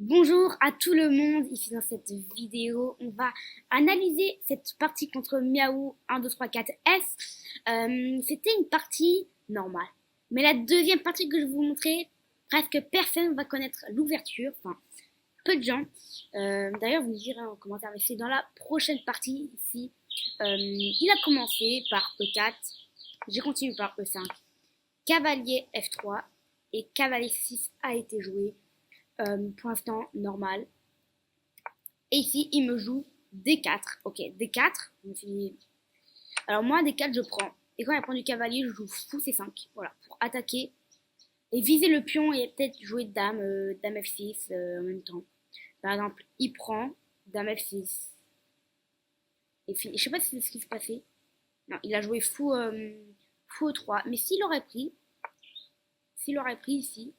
Bonjour à tout le monde, ici dans cette vidéo, on va analyser cette partie contre Miaou 1, 2, 3, 4 S. C'était une partie normale. Mais la deuxième partie que je vais vous montrer, presque personne va connaître l'ouverture, enfin peu de gens. D'ailleurs, vous me direz en commentaire, mais c'est dans la prochaine partie ici. Il a commencé par E4, j'ai continué par E5, cavalier F3 et cavalier 6 a été joué. Pour l'instant, normal. Et ici, il me joue D4. Ok, D4. Je me suis dit... Alors moi, D4, je prends. Et quand il prend du cavalier, je joue fou C5. Voilà, pour attaquer et viser le pion et peut-être jouer dame, dame F6 en même temps. Par exemple, il prend dame F6. Et puis, je sais pas si c'est ce qui s'est passé. Non, il a joué fou E3. Mais s'il aurait pris ici,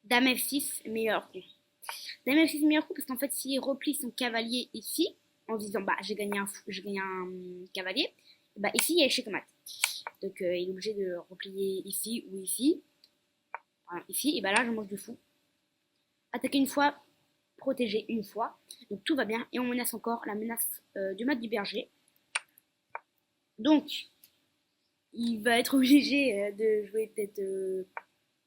dame F6, meilleur coup. Dame F6 meilleur coup parce qu'en fait s'il replie son cavalier ici en disant bah j'ai gagné un cavalier, bah ici il y a échec mat. Donc il est obligé de replier ici ou ici. Enfin, ici et bah là je mange du fou. Attaquer une fois, protéger une fois. Donc tout va bien et on menace encore la menace du mat du berger. Donc il va être obligé de jouer peut-être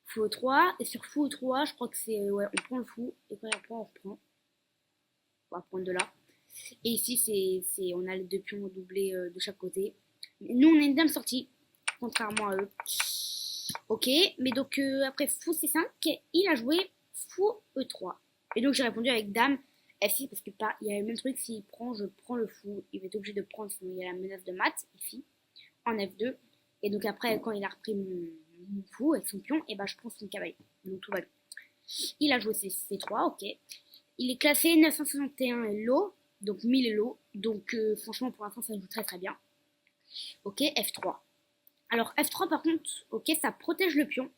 fou E3 et sur fou E3 je crois que c'est ouais on prend le fou et quand il reprend on reprend. On va prendre de là. Et ici, on a les deux pions doublés de chaque côté. Nous, on a une dame sortie, contrairement à eux. Ok, mais donc après fou C5, il a joué fou E3. Et donc j'ai répondu avec dame F6 parce que pas, il y a le même truc, s'il prend, je prends le fou. Il va être obligé de prendre, sinon il y a la menace de mat ici, en F2. Et donc après, quand il a repris mon fou avec son pion, et ben je prends son cavalier. Donc tout va bien. Il a joué C3, ok. Il est classé 961 low, donc 1000 low. Donc franchement pour l'instant ça joue très très bien. Ok, F3. Alors F3 par contre, ok, ça protège le pion.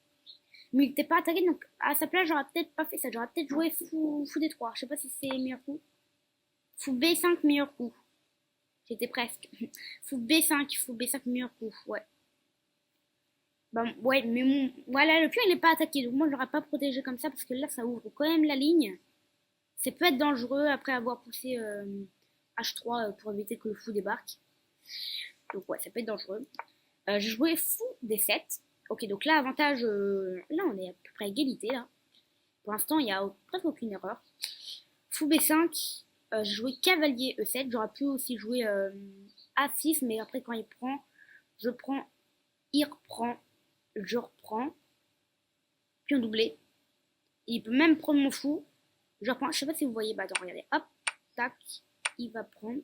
Mais il n'était pas attaqué, donc à sa place j'aurais peut-être pas fait ça. J'aurais peut-être joué fou D3. Je sais pas si c'est meilleur coup. Fou B5 meilleur coup. J'étais presque. Fou B5 meilleur coup, ouais. Bah, ouais, mais voilà, le pion il n'est pas attaqué, donc moi je l'aurais pas protégé comme ça parce que là ça ouvre quand même la ligne. Ça peut être dangereux après avoir poussé H3 pour éviter que le fou débarque. Donc ouais, ça peut être dangereux. J'ai joué fou D7. Ok, donc là, avantage, là on est à peu près à égalité là. Pour l'instant, il n'y a presque aucune erreur. Fou B5, j'ai joué cavalier E7. J'aurais pu aussi jouer A6, mais après quand il prend, je prends, il reprend, je reprends, pion doublé. Il peut même prendre mon fou. Je reprends, je sais pas si vous voyez, bah attends, regardez, hop, tac, il va prendre.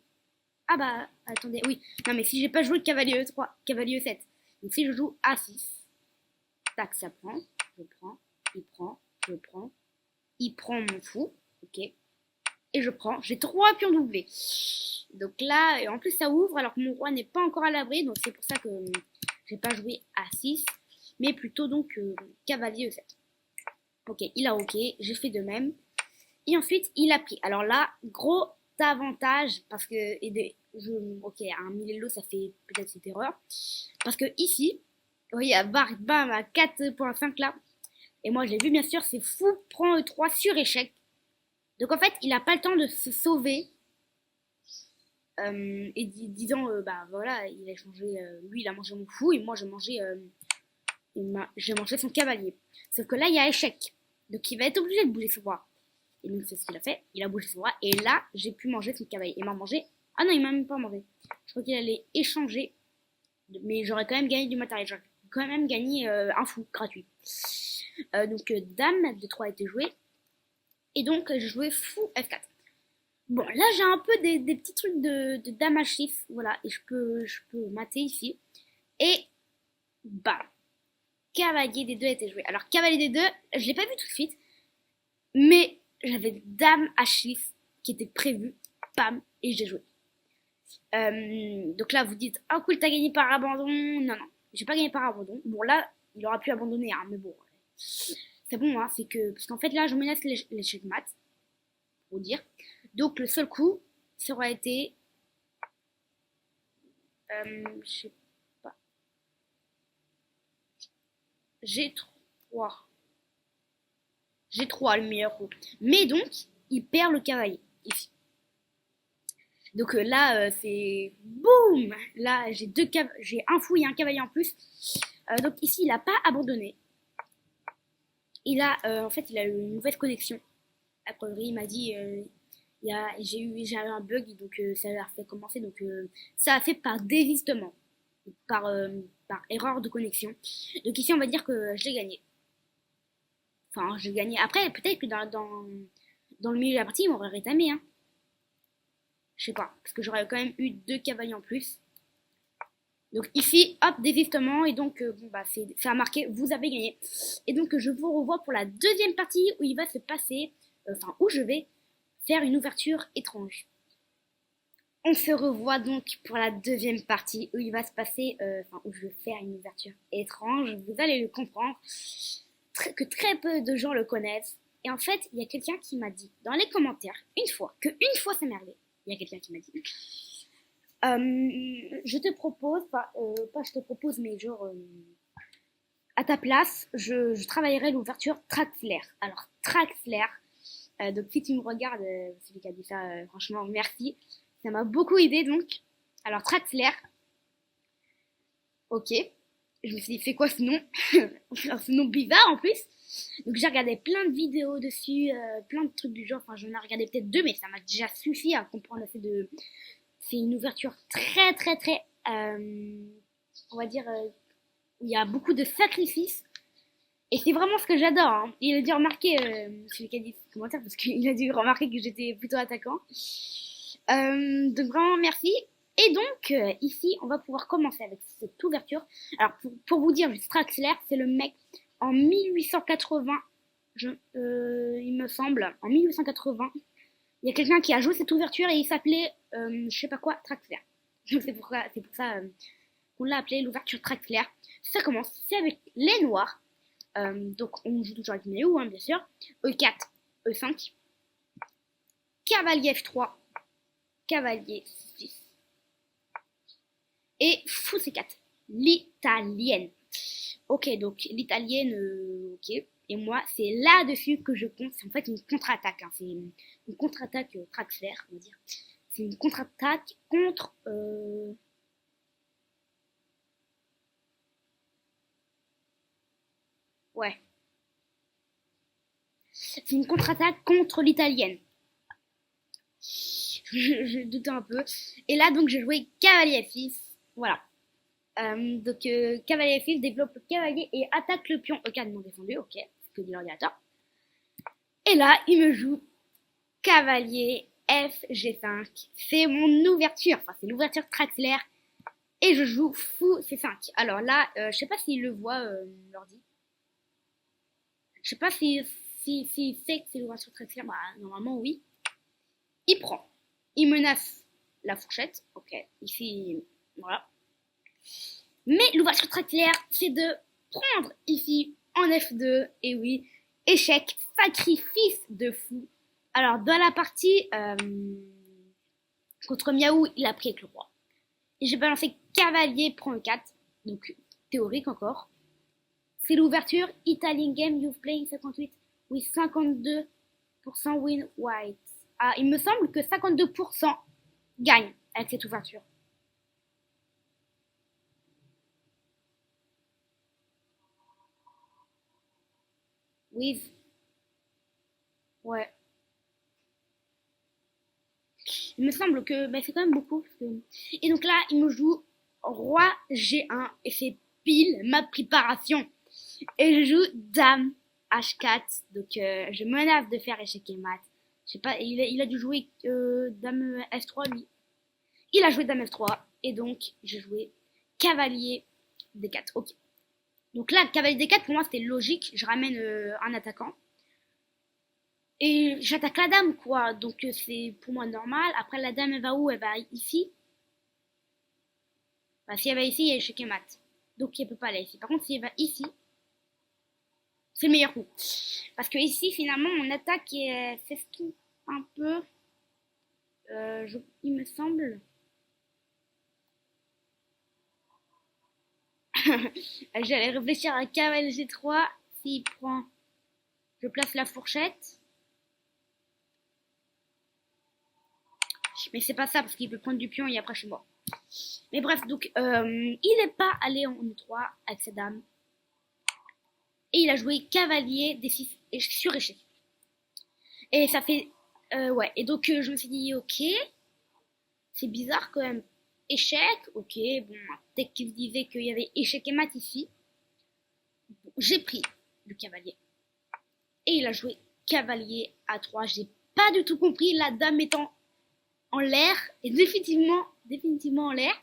Ah bah, attendez, oui. Non, mais si j'ai pas joué de cavalier E3, cavalier E7. Donc si je joue A6, tac, ça prend, je prends, il prend, je prends, il prend mon fou, ok, et je prends, j'ai trois pions doublés. Donc là, et en plus ça ouvre alors que mon roi n'est pas encore à l'abri, donc c'est pour ça que j'ai pas joué A6, mais plutôt donc cavalier E7. Ok, il a ok, j'ai fait de même. Et ensuite, il a pris. Alors là, gros avantage, parce que, ok, un Milelo, ça fait peut-être cette erreur. Parce que ici, vous voyez, à bam, à 4,5 là. Et moi, je l'ai vu, bien sûr, c'est fou, prend E3 sur échec. Donc en fait, il n'a pas le temps de se sauver. Et disant, bah voilà, il a changé, lui, il a mangé mon fou, et moi, j'ai mangé son cavalier. Sauf que là, il y a échec. Donc il va être obligé de bouger son roi. Et donc c'est ce qu'il a fait. Il a bougé son roi. Et là, j'ai pu manger son cavalier. Il m'a mangé. Ah non, il m'a même pas mangé. Je crois qu'il allait échanger. Mais j'aurais quand même gagné du matériel. J'aurais quand même gagné un fou gratuit. Donc dame de 3 a été joué. Et donc j'ai joué fou F4. Bon, là j'ai un peu des petits trucs de dame H6. Voilà. Et je peux mater ici. Et bam. Cavalier des deux a été joué. Alors cavalier des deux, je l'ai pas vu tout de suite. Mais j'avais dame H6 qui était prévu, pam, et j'ai joué. Donc là, vous dites, ah cool, t'as gagné par abandon. Non, non, j'ai pas gagné par abandon. Bon, là, il aura pu abandonner, hein, mais bon, c'est bon, hein, c'est que, parce qu'en fait, là, je menace l'échec mat, pour dire. Donc, le seul coup, ça aurait été, je sais pas, G3. G3, le meilleur coup. Mais donc, il perd le cavalier, ici. Donc là, c'est boum. Là, j'ai un fou et un cavalier en plus. Donc ici, il n'a pas abandonné. En fait, il a eu une mauvaise connexion. A priori, il m'a dit, j'avais un bug, donc ça a fait commencer. Donc ça a fait par désistement, par, euh, par erreur de connexion. Donc ici, on va dire que je l'ai gagné. Enfin, je l'ai gagné. Après, peut-être que dans le milieu de la partie, il m'aurait rétamé, hein. Je sais pas, parce que j'aurais quand même eu deux cavaliers en plus. Donc ici, hop, désistement, et donc bon bah c'est à marquer, vous avez gagné. Et donc je vous revois pour la deuxième partie où il va se passer, où je vais faire une ouverture étrange. On se revoit donc pour la deuxième partie où il va se passer, où je vais faire une ouverture étrange. Vous allez le comprendre, que très peu de gens le connaissent. Et en fait, il y a quelqu'un qui m'a dit dans les commentaires une fois ça m'est arrivé. Il y a quelqu'un qui m'a dit je te propose, pas je te propose, mais genre, à ta place, je travaillerai l'ouverture Traxler. Alors, Traxler, donc si tu me regardes, celui qui a dit ça, franchement, merci. Ça m'a beaucoup aidé donc. Alors, Traxler, ok. Je me suis dit, c'est quoi ce nom? Ce nom bizarre en plus. Donc, j'ai regardé plein de vidéos dessus, plein de trucs du genre. Enfin, j'en ai regardé peut-être deux, mais ça m'a déjà suffi à comprendre assez de. C'est une ouverture très, très, très. On va dire. Où il y a beaucoup de sacrifices. Et c'est vraiment ce que j'adore, hein. Il a dû remarquer, celui qui a dit ce commentaire, parce qu'il a dû remarquer que j'étais plutôt attaquant. Donc vraiment merci. Et donc ici, on va pouvoir commencer avec cette ouverture. Alors pour vous dire, Straxler, c'est le mec en 1880, il me semble, en 1880, il y a quelqu'un qui a joué cette ouverture et il s'appelait, je sais pas quoi, Traxler. Donc c'est pour ça qu'on l'a appelé l'ouverture Traxler. Ça commence, c'est avec les noirs. Donc on joue toujours avec Méo, hein, bien sûr. E4, E5, cavalier F3, cavalier 6 et fou C4, l'italienne. Ok, donc l'italienne, ok. Et moi, c'est là-dessus que je compte. C'est en fait une contre-attaque, hein. C'est une contre-attaque Traxler, on va dire. C'est une contre-attaque contre. Ouais. C'est une contre-attaque contre l'italienne. Je doutais un peu. Et là, donc, j'ai joué cavalier F6. Voilà. Donc, cavalier F6 développe le cavalier et attaque le pion E4 non défendu. Ok, ce que dit l'ordinateur. Et là, il me joue cavalier F G5. C'est mon ouverture. Enfin, c'est l'ouverture Traxler. Et je joue fou C5. Alors là, je sais pas s'il le voit, l'ordi. Je sais pas s'il sait que c'est l'ouverture Traxler. Bah, normalement, oui. Il prend. Il menace la fourchette. Ok, ici, voilà. Mais l'ouverture Traxler, c'est de prendre ici en F2. Et oui, échec, sacrifice de fou. Alors, dans la partie contre Miaou, il a pris avec le roi. Et j'ai balancé cavalier prend E4. Donc, théorique encore. C'est l'ouverture Italian game you've played 58 with 52% win white. Ah, il me semble que 52% gagne avec cette ouverture. With. Ouais. Il me semble que c'est quand même beaucoup. Et donc là, il me joue roi G1 et c'est pile ma préparation. Et je joue dame H4. Donc je menace de faire échec et mat. Je sais pas, il a dû jouer dame S3 lui. Il a joué dame F3 et donc j'ai joué cavalier D4. Ok. Donc là, cavalier D4 pour moi c'était logique. Je ramène un attaquant. Et j'attaque la dame, quoi. Donc c'est pour moi normal. Après, la dame, elle va où? Elle va ici. Bah, si elle va ici, il y a échec et mat. Donc elle peut pas aller ici. Par contre, si elle va ici, c'est le meilleur coup. Parce que ici, finalement, mon attaque s'estompe un peu. Il me semble. J'allais réfléchir à cavalier G3. S'il prend Je place la fourchette. Mais c'est pas ça parce qu'il peut prendre du pion et après je suis mort. Mais bref, donc il n'est pas allé en E3 avec sa dame. Et il a joué cavalier D6 sur échec. Et ça fait... ouais, et donc je me suis dit, ok, c'est bizarre quand même. Échec, ok, bon, peut-être qu'il se disait qu'il y avait échec et mat ici. Bon, j'ai pris le cavalier. Et il a joué cavalier A3. J'ai pas du tout compris, la dame étant en l'air, et définitivement en l'air.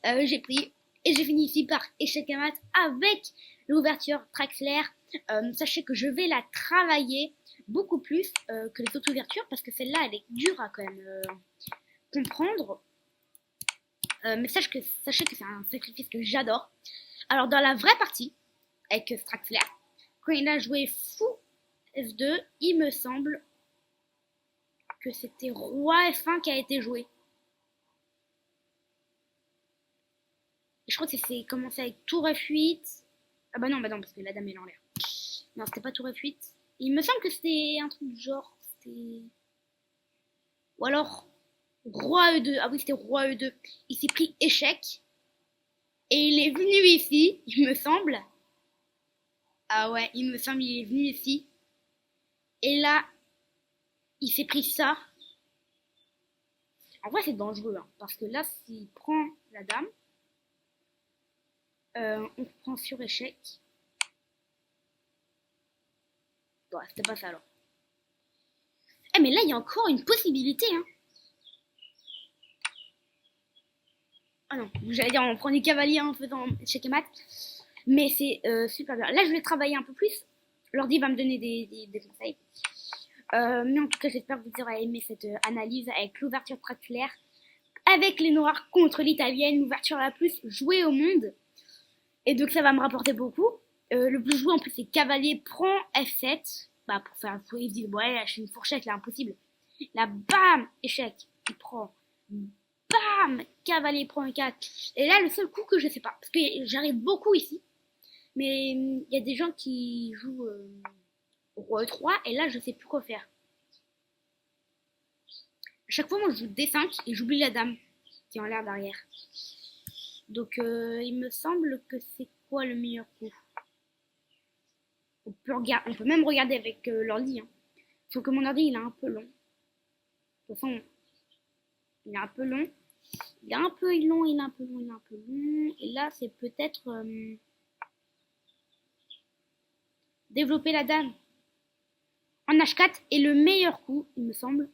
J'ai pris, et j'ai fini ici par échec et mat avec l'ouverture Traxler. Sachez que je vais la travailler beaucoup plus que les autres ouvertures, parce que celle-là, elle est dure à quand même comprendre. Mais sachez que c'est un sacrifice que j'adore. Alors, dans la vraie partie, avec Straxler, quand il a joué fou F2, il me semble que c'était roi F1 qui a été joué. Et je crois que c'est commencé avec tour F8. Ah bah non, parce que la dame est en l'air. Non, c'était pas tour F8. Il me semble que c'était un truc du genre. Ou alors roi E2. Ah oui, c'était roi E2. Il s'est pris échec. Et il est venu ici, il me semble. Ah ouais, il me semble il est venu ici. Et là, il s'est pris ça. En vrai, c'est dangereux, hein, parce que là, s'il prend la dame, on prend sur échec. Ouais, c'était pas ça alors. Eh, mais là, il y a encore une possibilité, hein. Ah non, j'allais dire, on prend des cavaliers en faisant échec et mat. Mais c'est super bien. Là, je vais travailler un peu plus. L'ordi va me donner des conseils. Mais en tout cas, j'espère que vous aurez aimé cette analyse avec l'ouverture traculaire, avec les noirs contre l'italienne, l'ouverture la plus jouée au monde. Et donc, ça va me rapporter beaucoup. Le plus joué en plus, c'est cavalier prend F7. Bah, pour faire un fou, il se dit, ouais, là, je suis une fourchette, là, impossible. Là, bam, échec. Il prend. Bam, cavalier prend E4. Et là, le seul coup que je sais pas, parce que j'arrive beaucoup ici, mais il y a des gens qui jouent roi E3, et là, je sais plus quoi faire. À chaque fois, moi, je joue D5 et j'oublie la dame qui est en l'air derrière. Donc, il me semble que c'est quoi le meilleur coup? On peut même regarder avec l'ordi. Hein. Sauf que mon ordi, il est un peu long. De toute façon, il est un peu long. Il est un peu long, il est un peu long, il est un peu long. Et là, c'est peut-être développer la dame en H4 est le meilleur coup, il me semble.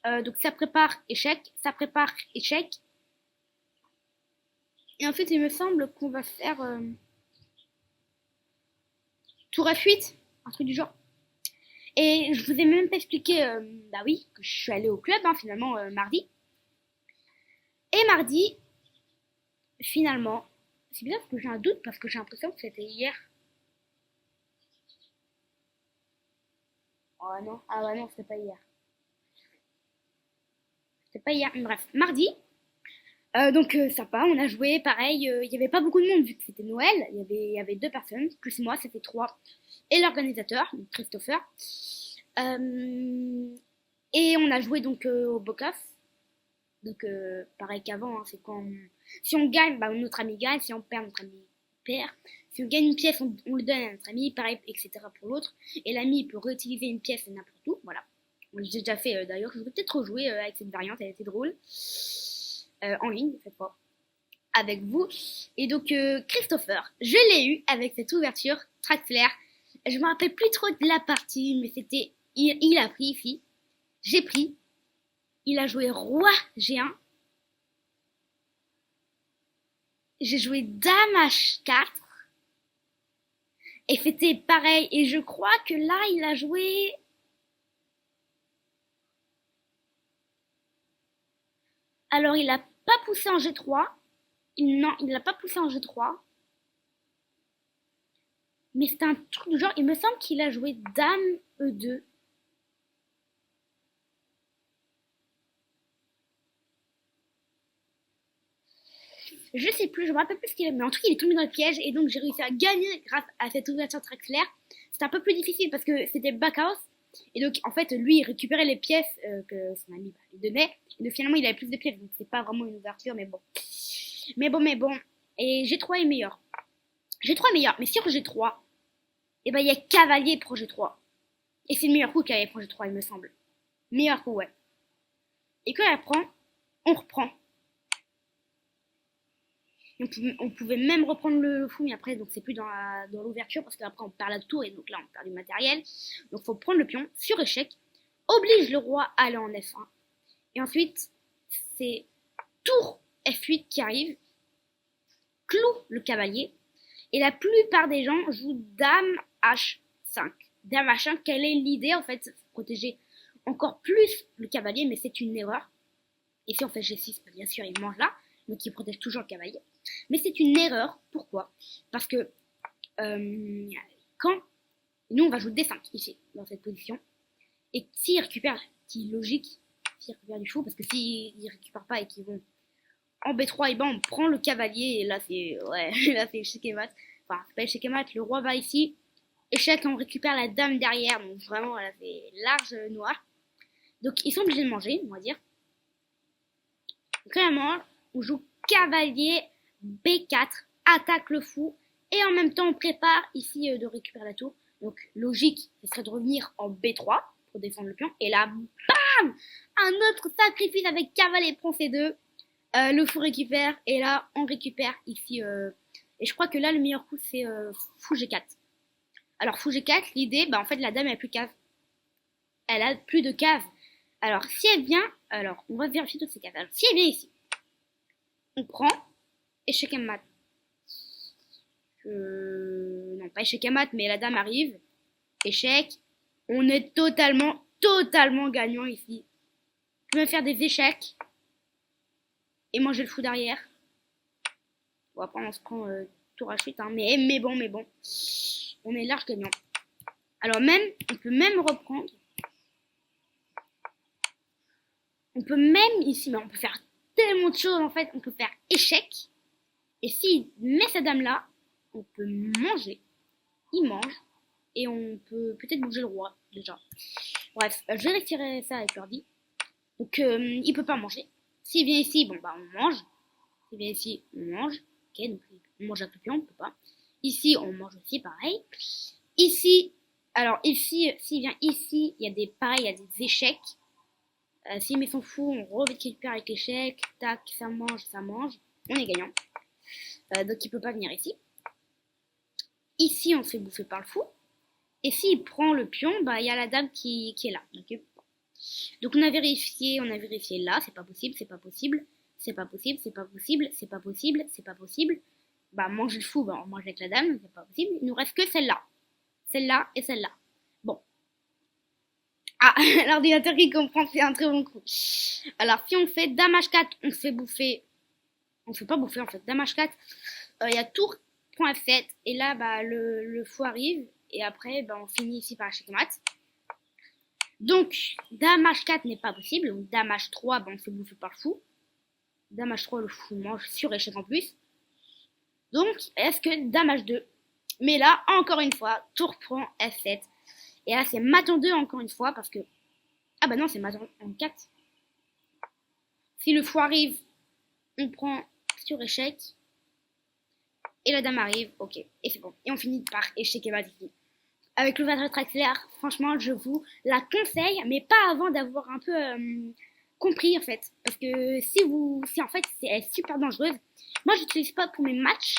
Donc ça prépare échec, ça prépare échec. Et ensuite, il me semble qu'on va faire tour F8, un truc du genre. Et je vous ai même pas expliqué, bah oui, que je suis allée au club, hein, finalement, mardi. Et mardi, finalement, c'est bizarre parce que j'ai un doute, parce que j'ai l'impression que c'était hier. Oh non, ah ouais non, c'était pas hier. C'était pas hier, bref, mardi. Donc sympa, on a joué, pareil, il n'y avait pas beaucoup de monde vu que c'était Noël, il y avait deux personnes, plus moi, c'était trois, et l'organisateur, Christopher. Et on a joué donc au Bocaf, donc pareil qu'avant, hein, c'est quand si on gagne, bah, notre ami gagne, si on perd, notre ami perd. Si on gagne une pièce, on le donne à notre ami, pareil, etc. pour l'autre. Et l'ami peut réutiliser une pièce n'importe où, voilà. J'ai déjà fait d'ailleurs, je vais peut-être rejouer avec cette variante, elle était drôle. En ligne cette fois avec vous. Et donc Christopher, je l'ai eu avec cette ouverture Traxler. Je me rappelle plus trop de la partie, mais c'était il a pris ici, j'ai pris, il a joué roi G1, j'ai joué dame H4 et c'était pareil. Et je crois que là il a joué alors il a pas poussé en G3. Non, il l'a pas poussé en G3. Mais c'est un truc du genre, il me semble qu'il a joué dame E2. Je sais plus, je me rappelle plus ce qu'il a, mais en tout cas il est tombé dans le piège et donc j'ai réussi à gagner grâce à cette ouverture Traxler. c'était un peu plus difficile parce que c'était Backhouse. Et donc, en fait, lui, il récupérait les pièces que son ami lui donnait. Et donc, finalement, il avait plus de pièces. Donc, c'est pas vraiment une ouverture, mais bon. Mais bon. Et G3 est meilleur. G3 est meilleur. Mais sur G3, et ben, il y a cavalier pour G3. Et c'est le meilleur coup cavalier pour G3, il me semble. Meilleur coup, ouais. Et quand elle prend, on reprend. On pouvait même reprendre le fou, mais après, donc c'est plus dans l'ouverture parce qu'après on perd la tour et donc là on perd du matériel. Donc il faut prendre le pion sur échec, oblige le roi à aller en F1. Et ensuite, c'est tour F8 qui arrive, cloue le cavalier. Et la plupart des gens jouent dame H5. Dame H5, quelle est l'idée en fait? Protéger encore plus le cavalier, mais c'est une erreur. Et si on fait G6, bien sûr, il mange là, donc il protège toujours le cavalier. Mais c'est une erreur. Pourquoi? Parce que quand nous on va jouer D5 ici, dans cette position, et s'il récupère, qui est logique, s'il récupère du fou, parce que s'il ne récupère pas et qu'ils vont en B3, et ben on prend le cavalier, et là c'est là c'est échec et mat. Enfin, c'est pas échec et mat, le roi va ici, échec, et on récupère la dame derrière, donc vraiment là c'est large noir. Donc ils sont obligés de manger, on va dire. Donc vraiment, on joue cavalier B4, attaque le fou, et en même temps on prépare ici de récupérer la tour. Donc logique, ce serait de revenir en B3 pour défendre le pion. Et là, bam, un autre sacrifice avec cavalier prend C2. Le fou récupère, et là on récupère ici. Et je crois que là le meilleur coup c'est fou G4. Alors fou G4, l'idée, bah en fait la dame elle a plus de cave. Elle a plus de cave. Alors si elle vient, alors on va vérifier toutes ces caves. Alors si elle vient ici, on prend échec et mat. Non, pas échec et mat, mais la dame arrive. Échec. On est totalement gagnant ici. On peut même faire des échecs. Et manger le fou derrière. Bon, après, on se prend tour à chute. Hein, mais bon. On est large gagnant. Alors même, on peut même reprendre. On peut même ici, mais on peut faire tellement de choses en fait. On peut faire échec. Et s'il met sa dame là, on peut manger. Il mange. Et on peut peut-être bouger le roi déjà. Bref, je vérifierai ça avec l'ordi. Donc il peut pas manger. S'il vient ici, bon bah on mange. S'il vient ici, on mange. Ok, donc on mange avec le pion, on peut pas. Ici, on mange aussi, pareil. Ici, alors ici, s'il vient ici, il y a des pareil, il y a des échecs. S'il met son fou, on récupère avec l'échec. Tac, ça mange. On est gagnant. Donc il peut pas venir ici. Ici, on se fait bouffer par le fou. Et s'il prend le pion, bah il y a la dame qui est là. Okay. Donc on a vérifié là, c'est pas possible. Bah manger le fou, bah on mange avec la dame, c'est pas possible. Il nous reste que celle-là. Celle-là et celle-là. Bon. Ah, l'ordinateur qui comprend, c'est un très bon coup. Alors si on fait dame H4, on se fait bouffer. On se fait pas bouffer en fait. Dame H4, il y a tour point F7 et là bah le fou arrive et après bah on finit ici par échec mat. Donc dame H4 n'est pas possible, donc dame H3 bah on se fait bouffer par le fou. Dame H3 le fou mange sur échec en plus. Donc est-ce que dame H2? Mais là encore une fois tour prend F7 et là c'est mat en 2 encore une fois parce que ah bah non c'est mat en 4. Si le fou arrive, on prend sur échec. Et la dame arrive, ok, et c'est bon. Et on finit par échec et mat ici. Avec l'ouverture accélère, franchement, je vous la conseille, mais pas avant d'avoir un peu compris en fait. Parce que si en fait, elle est super dangereuse. Moi, je l'utilise pas pour mes matchs.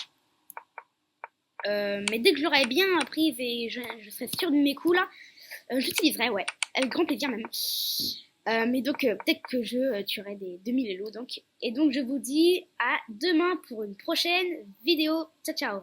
Mais dès que je l'aurai bien apprise et je serai sûre de mes coups là, j'utiliserai, ouais. Avec grand plaisir même. Mais donc, peut-être que je tuerai des 2000 élos. Et donc, je vous dis à demain pour une prochaine vidéo. Ciao, ciao!